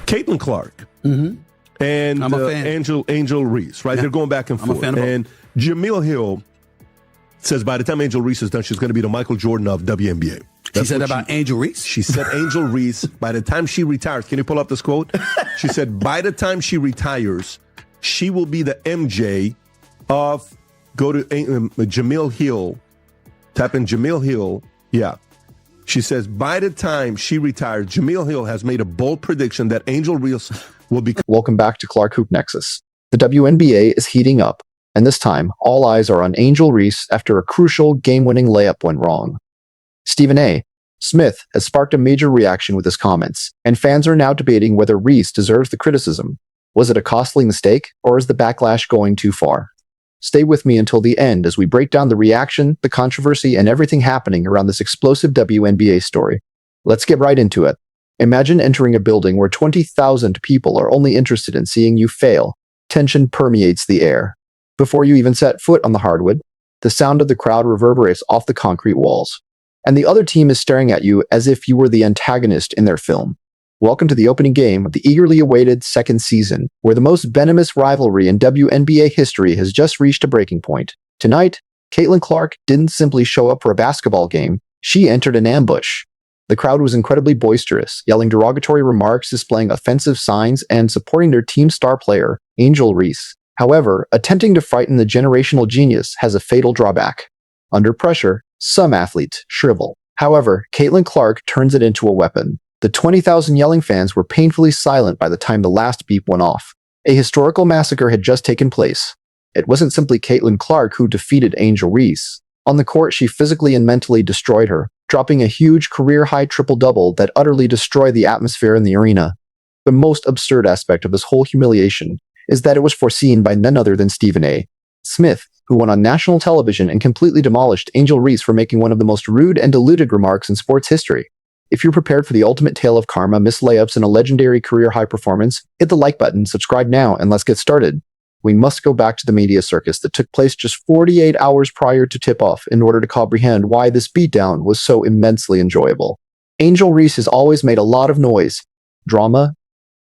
Caitlin Clark and Angel Reese, right? Yeah. They're going back and forth. And Jamil Hill says by the time Angel Reese is done, she's going to be the Michael Jordan of WNBA. She said about Angel Reese? She said Angel Reese, by the time she retires, can you pull up this quote? She said, by the time she retires, she will be the MJ of, go to Jamil Hill, type in Jamil Hill, yeah. She says, by the time she retires, Jamil Hill has made a bold prediction that Angel Reese will be... Welcome back to Clark Hoop Nexus. The WNBA is heating up, and this time, all eyes are on Angel Reese after a crucial game-winning layup went wrong. Stephen A. Smith has sparked a major reaction with his comments, and fans are now debating whether Reese deserves the criticism. Was it a costly mistake, or is the backlash going too far? Stay with me until the end as we break down the reaction, the controversy, and everything happening around this explosive WNBA story. Let's get right into it. Imagine entering a building where 20,000 people are only interested in seeing you fail. Tension permeates the air. Before you even set foot on the hardwood, the sound of the crowd reverberates off the concrete walls. And the other team is staring at you as if you were the antagonist in their film. Welcome to the opening game of the eagerly awaited second season, where the most venomous rivalry in WNBA history has just reached a breaking point. Tonight, Caitlin Clark didn't simply show up for a basketball game, she entered an ambush. The crowd was incredibly boisterous, yelling derogatory remarks, displaying offensive signs, and supporting their team star player, Angel Reese. However, attempting to frighten the generational genius has a fatal drawback. Under pressure, some athletes shrivel. However, Caitlin Clark turns it into a weapon. The 20,000 yelling fans were painfully silent by the time the last beep went off. A historical massacre had just taken place. It wasn't simply Caitlin Clark who defeated Angel Reese. On the court, she physically and mentally destroyed her, dropping a huge career-high triple-double that utterly destroyed the atmosphere in the arena. The most absurd aspect of this whole humiliation is that it was foreseen by none other than Stephen A. Smith, who went on national television and completely demolished Angel Reese for making one of the most rude and deluded remarks in sports history. If you're prepared for the ultimate tale of karma, missed layups, and a legendary career-high performance, hit the like button, subscribe now, and let's get started. We must go back to the media circus that took place just 48 hours prior to tip-off in order to comprehend why this beatdown was so immensely enjoyable. Angel Reese has always made a lot of noise. Drama,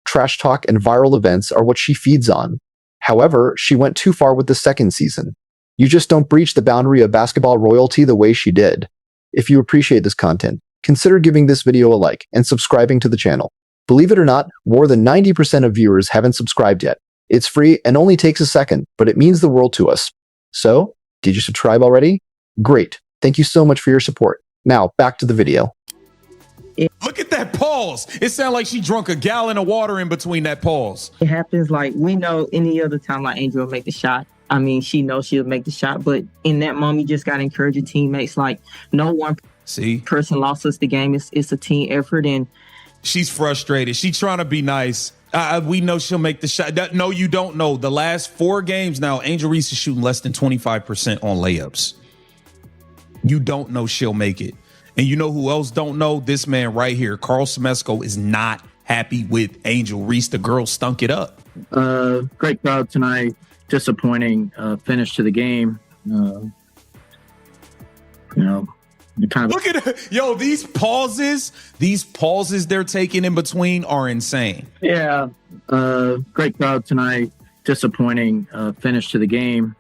trash talk, and viral events are what she feeds on. However, she went too far with the second season. You just don't breach the boundary of basketball royalty the way she did. If you appreciate this content, consider giving this video a like and subscribing to the channel. Believe it or not, more than 90% of viewers haven't subscribed yet. It's free and only takes a second, but it means the world to us. So, did you subscribe already? Great. Thank you so much for your support. Now, back to the video. Look at that pause. It sounded like she drunk a gallon of water in between that pause. It happens like we know any other time like Angel will make the shot. I mean, she knows she'll make the shot, but in that moment, you just got to encourage your teammates. Like, no one person lost us the game. It's a team effort. And she's frustrated. She's trying to be nice. We know she'll make the shot. No, you don't know. The last 4 games now, Angel Reese is shooting less than 25% on layups. You don't know she'll make it. And you know who else don't know? This man right here, Carl Semesco, is not happy with Angel Reese. The girl stunk it up. Great crowd tonight. Disappointing finish to the game. Look at it. Yo, these pauses they're taking in between are insane. Yeah. Great crowd tonight. Disappointing finish to the game.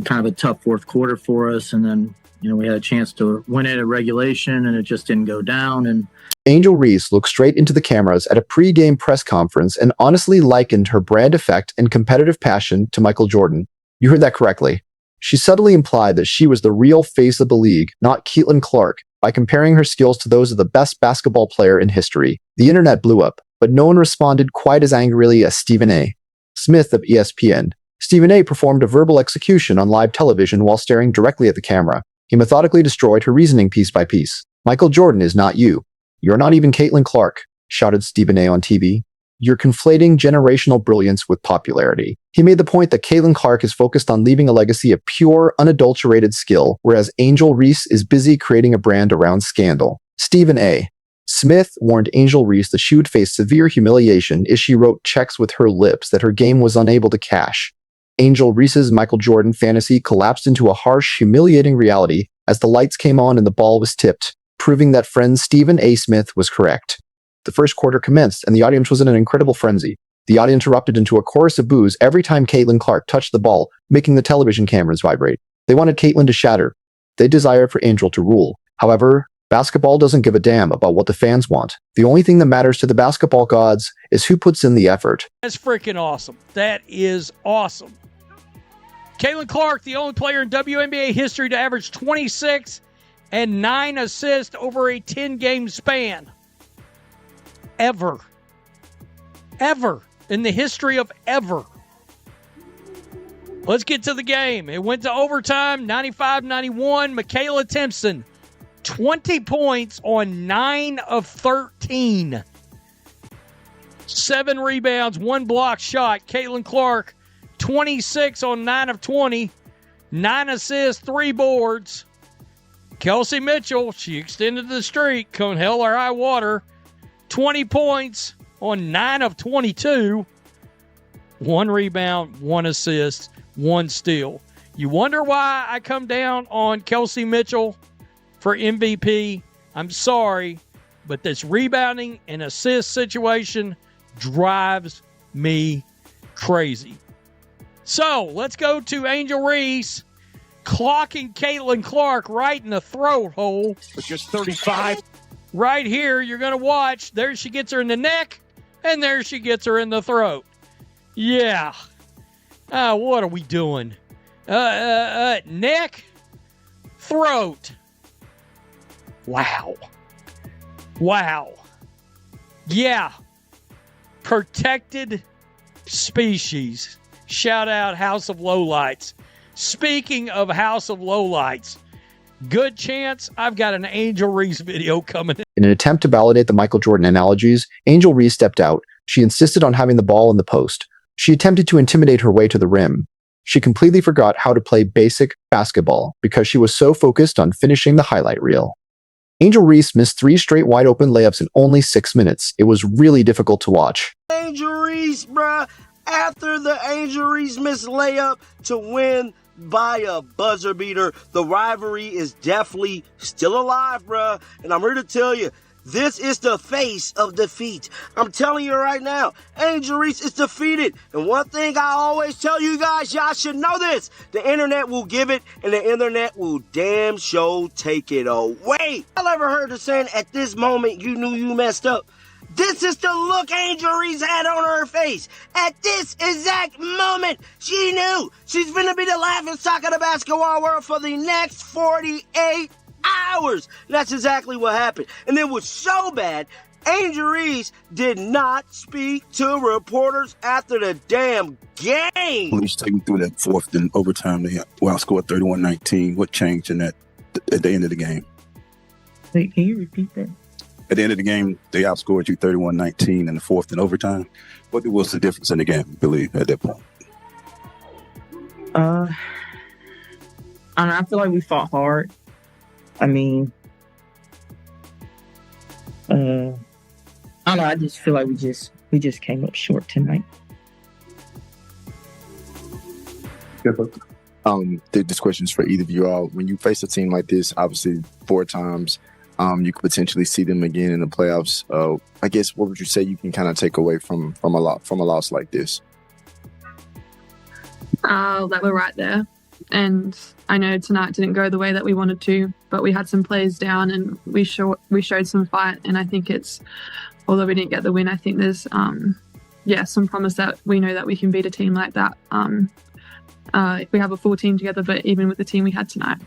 Kind of a tough fourth quarter for us. And then, we had a chance to win it at regulation and it just didn't go down. And Angel Reese looked straight into the cameras at a pre-game press conference and honestly likened her brand effect and competitive passion to Michael Jordan. You heard that correctly. She subtly implied that she was the real face of the league, not Caitlin Clark, by comparing her skills to those of the best basketball player in history. The internet blew up, but no one responded quite as angrily as Stephen A. Smith of ESPN. Stephen A. performed a verbal execution on live television while staring directly at the camera. He methodically destroyed her reasoning piece by piece. Michael Jordan is not you. You're not even Caitlin Clark, shouted Stephen A. on TV. You're conflating generational brilliance with popularity. He made the point that Caitlin Clark is focused on leaving a legacy of pure, unadulterated skill, whereas Angel Reese is busy creating a brand around scandal. Stephen A. Smith warned Angel Reese that she would face severe humiliation if she wrote checks with her lips that her game was unable to cash. Angel Reese's Michael Jordan fantasy collapsed into a harsh, humiliating reality as the lights came on and the ball was tipped. proving that friend Stephen A. Smith was correct. The first quarter commenced, and the audience was in an incredible frenzy. The audience erupted into a chorus of boos every time Caitlin Clark touched the ball, making the television cameras vibrate. They wanted Caitlin to shatter. They desired for Angel to rule. However, basketball doesn't give a damn about what the fans want. The only thing that matters to the basketball gods is who puts in the effort. That's freaking awesome. That is awesome. Caitlin Clark, the only player in WNBA history to average 26 and 9 assists over a 10-game span. Ever. In the history of ever. Let's get to the game. It went to overtime, 95-91. Michaela Timpson, 20 points on 9 of 13. 7 rebounds, 1 block shot. Caitlin Clark, 26 on 9 of 20. 9 assists, 3 boards. Kelsey Mitchell, she extended the streak. Come hell or high water. 20 points on 9 of 22. 1 rebound, 1 assist, 1 steal. You wonder why I come down on Kelsey Mitchell for MVP? I'm sorry, but this rebounding and assist situation drives me crazy. So let's go to Angel Reese clocking Caitlin Clark right in the throat hole. For just 35. Right here, you're going to watch. There she gets her in the neck, and there she gets her in the throat. Yeah. What are we doing? Neck, throat. Wow. Yeah. Protected species. Shout out House of Lowlights. Speaking of House of Lowlights, good chance I've got an Angel Reese video coming in. In an attempt to validate the Michael Jordan analogies, Angel Reese stepped out. She insisted on having the ball in the post. She attempted to intimidate her way to the rim. She completely forgot how to play basic basketball because she was so focused on finishing the highlight reel. Angel Reese missed 3 straight wide-open layups in only 6 minutes. It was really difficult to watch. Angel Reese, bruh, after the Angel Reese missed layup to win by a buzzer beater, the rivalry is definitely still alive, bruh. And I'm here to tell you, this is the face of defeat. I'm telling you right now, Angel Reese is defeated. And one thing I always tell you guys, y'all should know this. The internet will give it, and the internet will damn sure take it away. Y'all ever heard the saying, at this moment, you knew you messed up? This is the look Angel Reese had on her face. At this exact moment, she knew she's gonna be the laughing stock of the basketball world for the next 48 hours. That's exactly what happened. And it was so bad, Angel Reese did not speak to reporters after the damn game. Please take me through that fourth and overtime. They outscored 31-19. What changed in that at the end of the game? Wait, can you repeat that? At the end of the game, they outscored you 31-19 in the fourth and overtime. What was the difference in the game, I believe, at that point? I feel like we fought hard. I mean, I don't know. I just feel like we just came up short tonight. This question is for either of you all. When you face a team like this, obviously 4 times, you could potentially see them again in the playoffs. I guess what would you say you can kind of take away from a loss like this? That we're right there, and I know tonight didn't go the way that we wanted to, but we had some plays down and we showed some fight. And I think although we didn't get the win, I think there's some promise that we know that we can beat a team like that. We have a full team together, but even with the team we had tonight.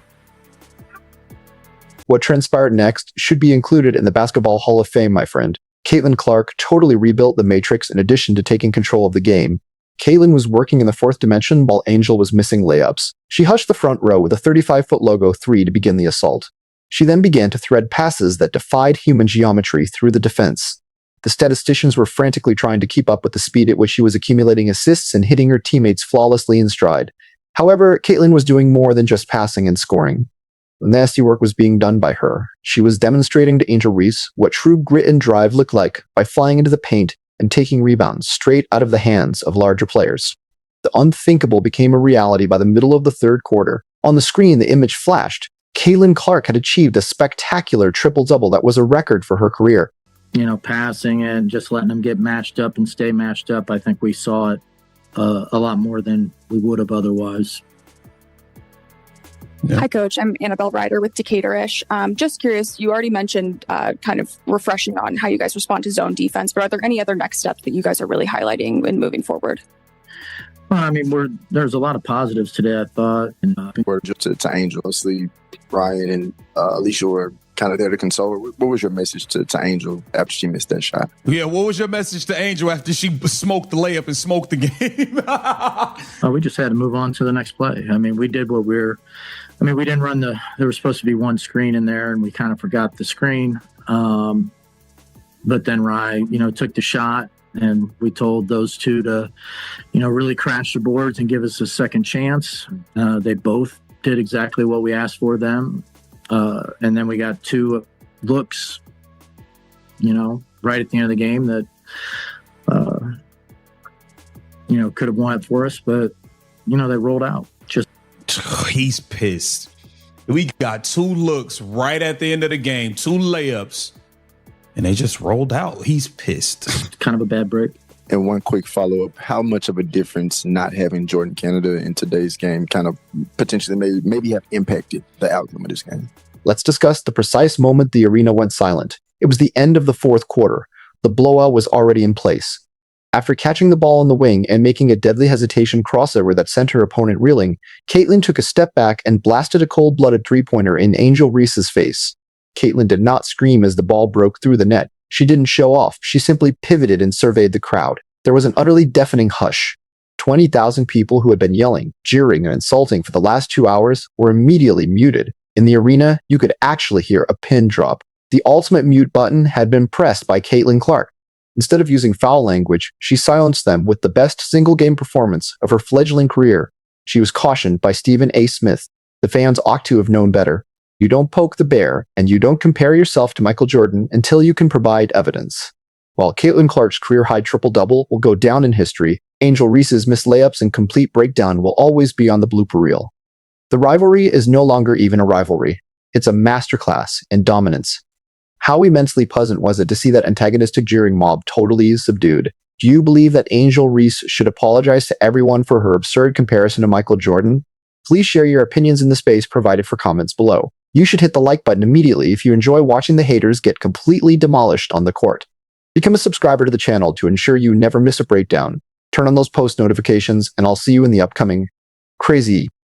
What transpired next should be included in the Basketball Hall of Fame, my friend. Caitlin Clark totally rebuilt the Matrix in addition to taking control of the game. Caitlin was working in the 4th dimension while Angel was missing layups. She hushed the front row with a 35-foot logo 3 to begin the assault. She then began to thread passes that defied human geometry through the defense. The statisticians were frantically trying to keep up with the speed at which she was accumulating assists and hitting her teammates flawlessly in stride. However, Caitlin was doing more than just passing and scoring. The nasty work was being done by her. She was demonstrating to Angel Reese what true grit and drive look like by flying into the paint and taking rebounds straight out of the hands of larger players. The unthinkable became a reality by the middle of the 3rd quarter. On the screen, the image flashed. Caitlin Clark had achieved a spectacular triple-double that was a record for her career. Passing and just letting them get matched up and stay matched up, I think we saw it a lot more than we would have otherwise. Yeah. Hi, Coach. I'm Annabelle Ryder with Decatur-ish. Just curious, you already mentioned kind of refreshing on how you guys respond to zone defense, but are there any other next steps that you guys are really highlighting in moving forward? Well, I mean, there's a lot of positives today, I thought. And just to Angel, obviously, Ryan and Alicia were kind of there to console her. What was your message to Angel after she missed that shot? Yeah, what was your message to Angel after she smoked the layup and smoked the game? We just had to move on to the next play. I mean, we did what we didn't run there was supposed to be one screen in there, and we kind of forgot the screen. But then Ryan, took the shot, and we told those two to, really crash the boards and give us a second chance. They both did exactly what we asked for them. And then we got two looks, right at the end of the game that, could have won it for us, but, they rolled out. He's pissed. We got two looks right at the end of the game, two layups, and they just rolled out. He's pissed. It's kind of a bad break. And one quick follow-up, how much of a difference not having Jordan Canada in today's game kind of potentially maybe have impacted the outcome of this game? Let's discuss the precise moment the arena went silent. It was the end of the fourth quarter. The blowout was already in place. After catching the ball on the wing and making a deadly hesitation crossover that sent her opponent reeling, Caitlin took a step back and blasted a cold-blooded three-pointer in Angel Reese's face. Caitlin did not scream as the ball broke through the net. She didn't show off. She simply pivoted and surveyed the crowd. There was an utterly deafening hush. 20,000 people who had been yelling, jeering, and insulting for the last 2 hours were immediately muted. In the arena, you could actually hear a pin drop. The ultimate mute button had been pressed by Caitlin Clark. Instead of using foul language, she silenced them with the best single-game performance of her fledgling career. She was cautioned by Stephen A. Smith. The fans ought to have known better. You don't poke the bear, and you don't compare yourself to Michael Jordan until you can provide evidence. While Caitlin Clark's career-high triple-double will go down in history, Angel Reese's missed layups and complete breakdown will always be on the blooper reel. The rivalry is no longer even a rivalry. It's a masterclass in dominance. How immensely pleasant was it to see that antagonistic jeering mob totally subdued? Do you believe that Angel Reese should apologize to everyone for her absurd comparison to Michael Jordan? Please share your opinions in the space provided for comments below. You should hit the like button immediately if you enjoy watching the haters get completely demolished on the court. Become a subscriber to the channel to ensure you never miss a breakdown. Turn on those post notifications, and I'll see you in the upcoming crazy